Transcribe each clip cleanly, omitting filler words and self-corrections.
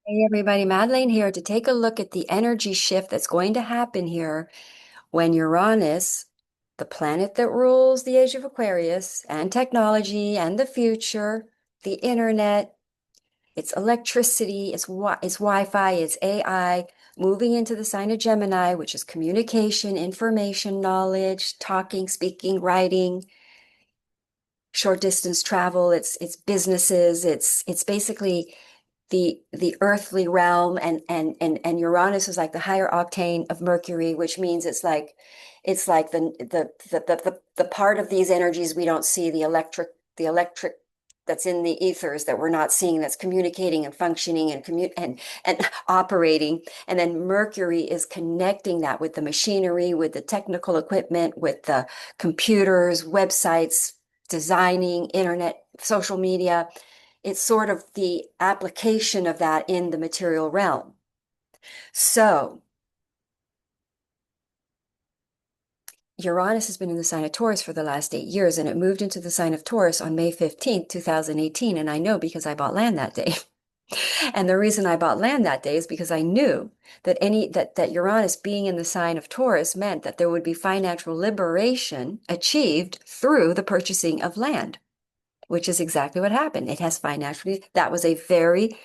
Hey everybody, Madeline here to take a look at the energy shift that's going to happen here when Uranus, the planet that rules the age of Aquarius and technology and the future, the internet, it's electricity, it's Wi-Fi, it's AI, moving into the sign of Gemini, which is communication, information, knowledge, talking, speaking, writing, short distance travel, it's businesses, it's basically the earthly realm, and Uranus is like the higher octane of Mercury, which means it's like the part of these energies we don't see, the electric that's in the ethers that we're not seeing, that's communicating and functioning and operating. And then Mercury is connecting that with the machinery, with the technical equipment, with the computers, websites, designing, internet, social media. It's sort of the application of that in the material realm. So Uranus has been in the sign of Taurus for the last 8 years, and it moved into the sign of Taurus on May 15th, 2018. And I know because I bought land that day. And the reason I bought land that day is because I knew that Uranus being in the sign of Taurus meant that there would be financial liberation achieved through the purchasing of land, which is exactly what happened. It has financially, that was a very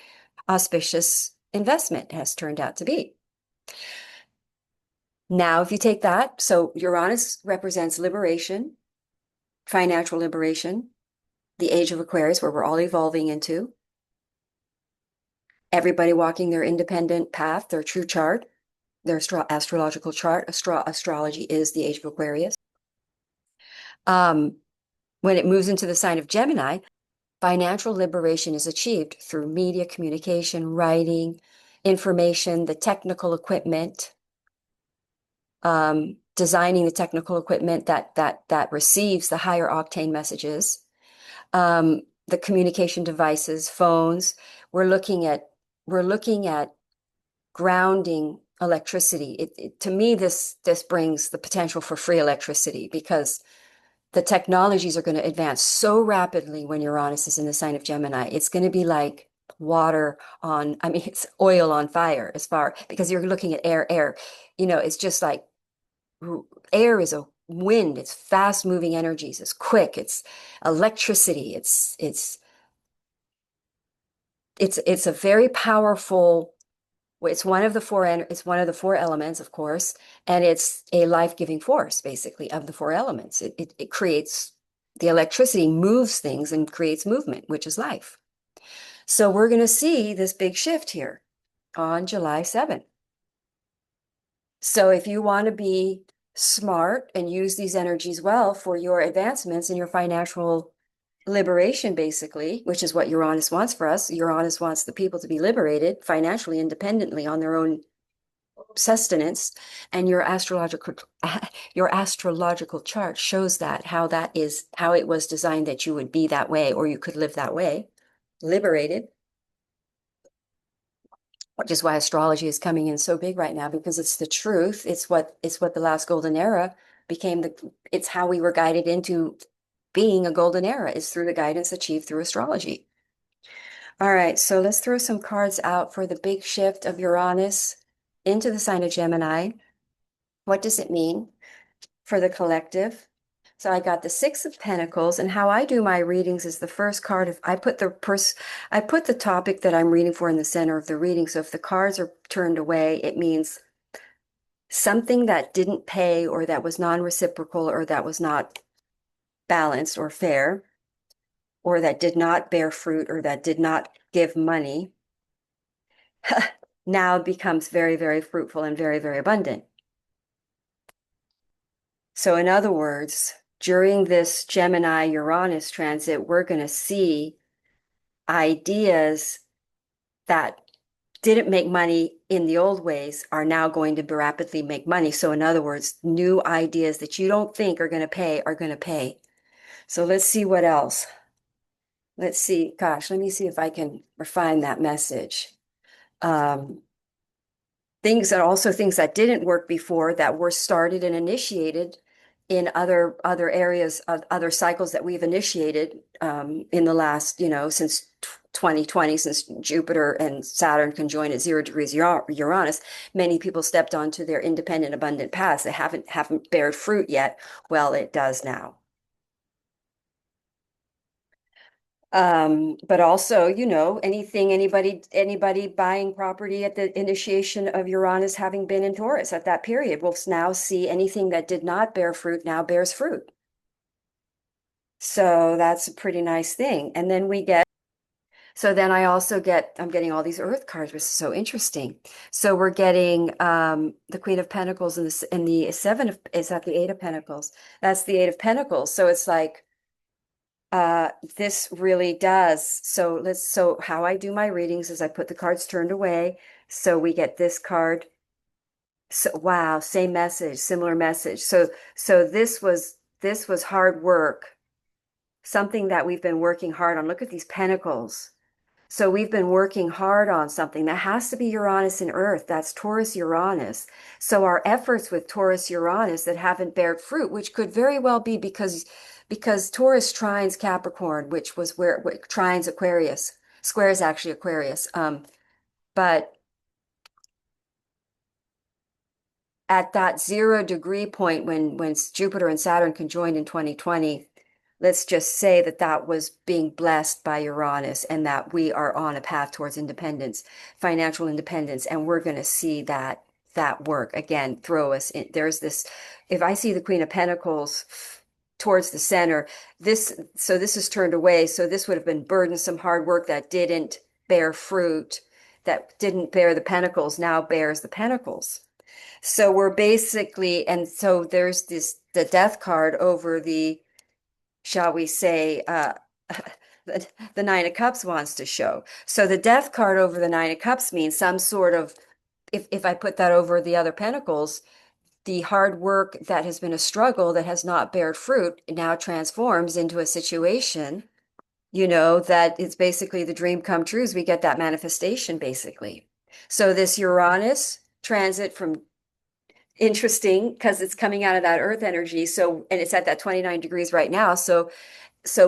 auspicious investment, has turned out to be. Now, if you take that, so Uranus represents liberation, financial liberation, the age of Aquarius, where we're all evolving into, everybody walking their independent path, their true chart, their astrological chart. Astrology is the age of Aquarius. Um, when it moves into the sign of Gemini, financial liberation is achieved through media communication, writing, information, the technical equipment, designing the technical equipment that receives the higher octane messages, the communication devices, phones. We're looking at grounding electricity. To me, this brings the potential for free electricity because the technologies are going to advance so rapidly when Uranus is in the sign of Gemini. It's going to be like water on, I mean, it's oil on fire as far, because you're looking at air. It's just like air is a wind. It's fast moving energies. It's quick. It's electricity. It's a very powerful. It's one of the four elements, of course, and it's a life-giving force, basically, of the four elements. It creates the electricity, moves things and creates movement, which is life. So we're going to see this big shift here on July 7th. So if you want to be smart and use these energies well for your advancements and your financial liberation, basically, which is what Uranus wants for us. Uranus wants the people to be liberated financially, independently on their own sustenance, and your astrological chart shows how it was designed that you would be that way, or you could live that way, liberated, which is why astrology is coming in so big right now, because it's the truth. It's what the last golden era became. It's how we were guided into being a golden era, is through the guidance achieved through astrology. All right, so let's throw some cards out for the big shift of Uranus into the sign of Gemini. What does it mean for the collective? So I got the Six of Pentacles, and how I do my readings is the first card. If I put the topic that I'm reading for in the center of the reading. So if the cards are turned away, it means something that didn't pay, or that was non-reciprocal, or that was not balanced or fair, or that did not bear fruit, or that did not give money, now becomes very, very fruitful and very, very abundant. So in other words, during this Gemini-Uranus transit, we're going to see ideas that didn't make money in the old ways are now going to rapidly make money. So in other words, new ideas that you don't think are going to pay are going to pay. So let's see what else. Let's see. Gosh, let me see if I can refine that message. Things that didn't work before, that were started and initiated in other areas of other cycles that we've initiated in the last, since 2020, since Jupiter and Saturn conjoined at 0 degrees Uranus, many people stepped onto their independent, abundant paths. They haven't bared fruit yet. Well, it does now. But also, anybody buying property at the initiation of Uranus having been in Taurus at that period will now see anything that did not bear fruit now bears fruit. So that's a pretty nice thing. And then so then I'm getting all these Earth cards, which is so interesting. So we're getting the Queen of Pentacles and the Seven of, is that the Eight of Pentacles? That's the Eight of Pentacles. So it's like, this really does. So how I do my readings is I put the cards turned away. So we get this card. So wow, same message, similar message. So this was hard work, something that we've been working hard on. Look at these pentacles. So we've been working hard on something that has to be Uranus and Earth. That's Taurus Uranus. So our efforts with Taurus Uranus that haven't bared fruit, which could very well be because Taurus trines Capricorn, which was where trines Aquarius, squares actually Aquarius. But at that 0 degree point when Jupiter and Saturn conjoined in 2020, let's just say that that was being blessed by Uranus and that we are on a path towards independence, financial independence, and we're going to see that work again throw us in. There's this, if I see the Queen of Pentacles towards the center, this is turned away. So this would have been burdensome hard work that didn't bear fruit, that didn't bear the pentacles, now bears the pentacles. So we're basically, and so there's the death card over the, shall we say, the Nine of Cups wants to show. So the death card over the Nine of Cups means some sort of, if I put that over the other pentacles, the hard work that has been a struggle that has not bared fruit now transforms into a situation, that it's basically the dream come true as we get that manifestation, basically. So this Uranus transit from interesting because it's coming out of that earth energy. So, and it's at that 29 degrees right now. So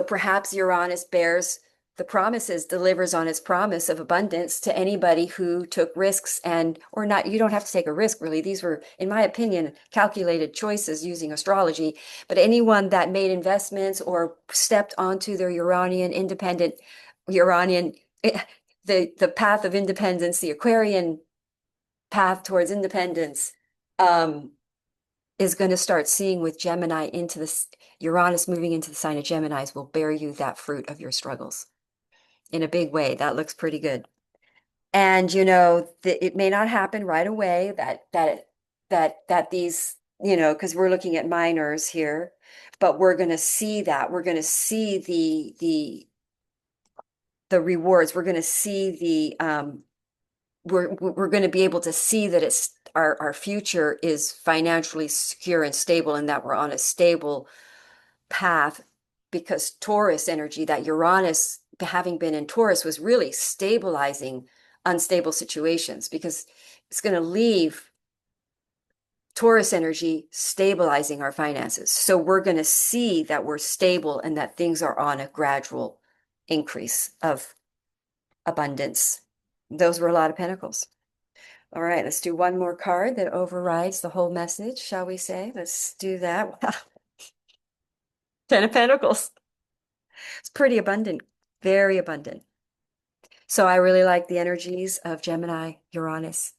perhaps Uranus bears the promises, delivers on its promise of abundance to anybody who took risks or not. You don't have to take a risk, really. These were, in my opinion, calculated choices using astrology. But anyone that made investments or stepped onto their Uranian, the path of independence, the Aquarian path towards independence, is going to start seeing with Gemini into this, Uranus moving into the sign of Geminis will bear you that fruit of your struggles in a big way. That looks pretty good. And it may not happen right away that these, because we're looking at minors here, but we're going to see that. We're going to see the rewards. We're going to see we're going to be able to see that it's our future is financially secure and stable, and that we're on a stable path, because Taurus energy, that Uranus having been in Taurus, was really stabilizing unstable situations, because it's going to leave Taurus energy stabilizing our finances. So we're going to see that we're stable and that things are on a gradual increase of abundance. Those were a lot of pentacles. All right, let's do one more card that overrides the whole message, shall we say? Let's do that. Wow. 10 of Pentacles. It's pretty abundant, very abundant. So I really like the energies of Gemini, Uranus.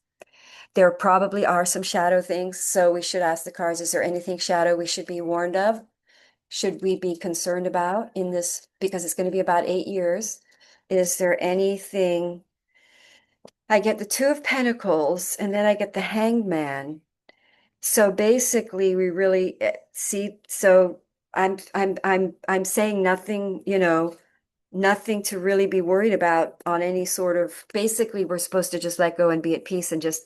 There probably are some shadow things, so we should ask the cards, is there anything shadow we should be warned of? Should we be concerned about in this, because it's going to be about 8 years? Is there anything? I get the Two of Pentacles, and then I get the Hanged Man. So basically, we really see. So I'm saying nothing, nothing to really be worried about on any sort of. Basically, we're supposed to just let go and be at peace and just,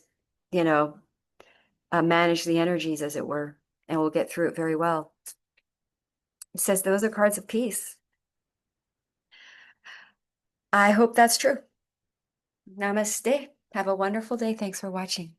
you know, manage the energies, as it were, and we'll get through it very well. It says those are cards of peace. I hope that's true. Namaste. Have a wonderful day. Thanks for watching.